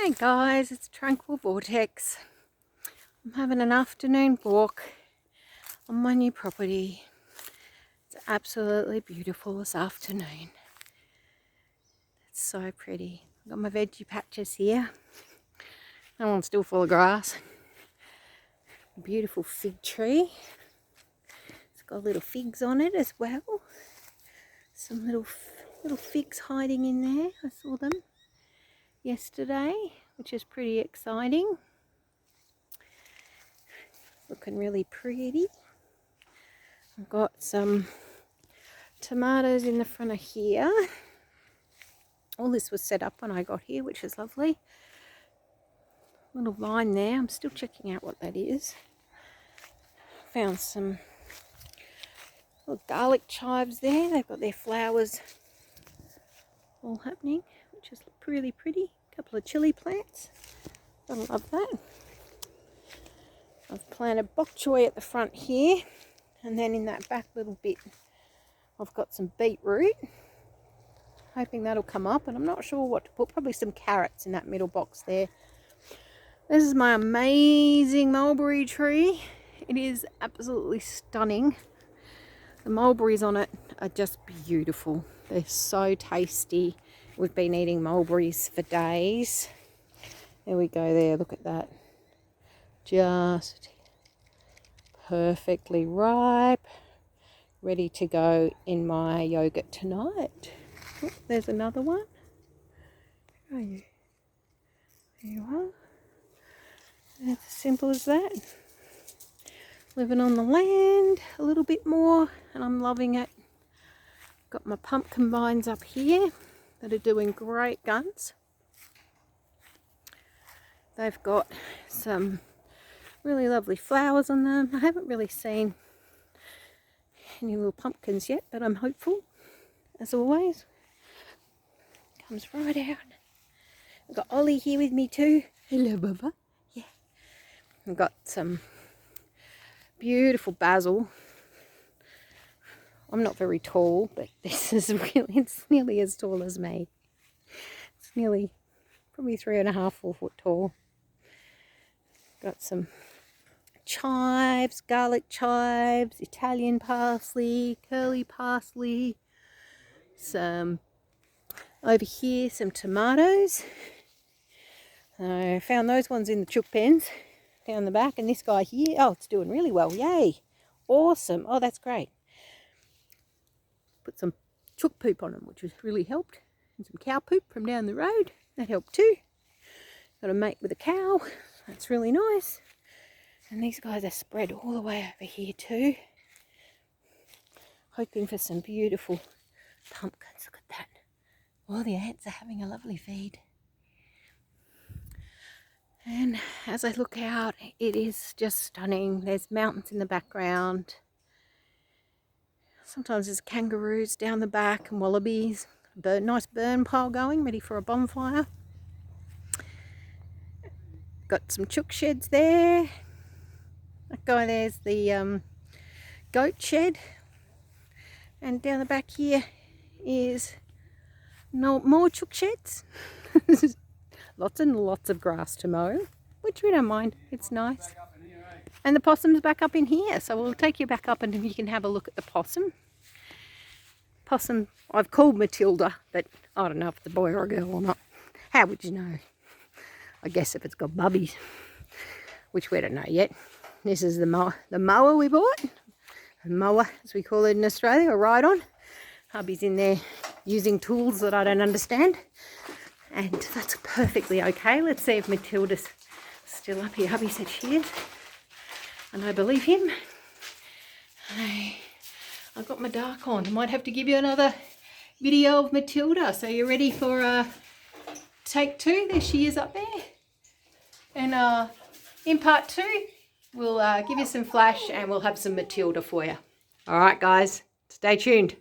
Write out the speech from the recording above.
Hey guys, it's Tranquil Vortex. I'm having an afternoon walk on my new property. It's absolutely beautiful this afternoon. It's so pretty. I've got my veggie patches here. That one's still full of grass. A beautiful fig tree. It's got little figs on it as well. Some little figs hiding in there. I saw them yesterday, which is pretty exciting. Looking really pretty. I've got some tomatoes in the front of here. All this was set up when I got here, which is lovely. Little vine there. I'm still checking out what that is. Found some little garlic chives there. They've got their flowers all happening, which is really pretty. A couple of chili plants. I love that. I've planted bok choy at the front here, and then in that back little bit I've got some beetroot. Hoping that'll come up, and I'm not sure what to put. Probably some carrots in that middle box there. This is my amazing mulberry tree. It is absolutely stunning. The mulberries on it are just beautiful. They're so tasty. We've been eating mulberries for days. There we go there, look at that. Just perfectly ripe. Ready to go in my yogurt tonight. Oh, there's another one. Where are you? There you are. It's as simple as that. Living on the land a little bit more, and I'm loving it. Got my pumpkin vines up here that are doing great guns. They've got some really lovely flowers on them. I haven't really seen any little pumpkins yet, but I'm hopeful, as always. Comes right out. I've got Ollie here with me too. Hello, Bubba. Yeah. I've got some beautiful basil. I'm not very tall, but this is it's nearly as tall as me. It's nearly probably 3.5, 4 foot tall. Got some chives, garlic chives, Italian parsley, curly parsley, some over here, some tomatoes. I found those ones in the chook pens down the back, and this guy here, oh, it's doing really well. Yay, awesome. Oh, that's great. Put some chook poop on them, which has really helped, and some cow poop from down the road, that helped too. Got a mate with a cow, that's really nice. And these guys are spread all the way over here too. Hoping for some beautiful pumpkins. Look at that. All the ants are having a lovely feed. And as I look out, it is just stunning. There's mountains in the background. Sometimes there's kangaroos down the back and wallabies. Nice burn pile going, ready for a bonfire. Got some chook sheds there. That guy there's the goat shed. And down the back here is more chook sheds. Lots and lots of grass to mow, which we don't mind. It's nice. And the possum's back up in here, so we'll take you back up and you can have a look at the possum. Possum, I've called Matilda, but I don't know if it's a boy or a girl or not. How would you know? I guess if it's got bubbies, which we don't know yet. This is the mower we bought. A mower, as we call it in Australia, a ride-on. Hubby's in there using tools that I don't understand. And that's perfectly okay. Let's see if Matilda's still up here. Hubby said she is. And I believe him. I've got my dark on. I might have to give you another video of Matilda. So you're ready for take 2? There she is up there. And in part 2, we'll give you some flash and we'll have some Matilda for you. All right, guys. Stay tuned.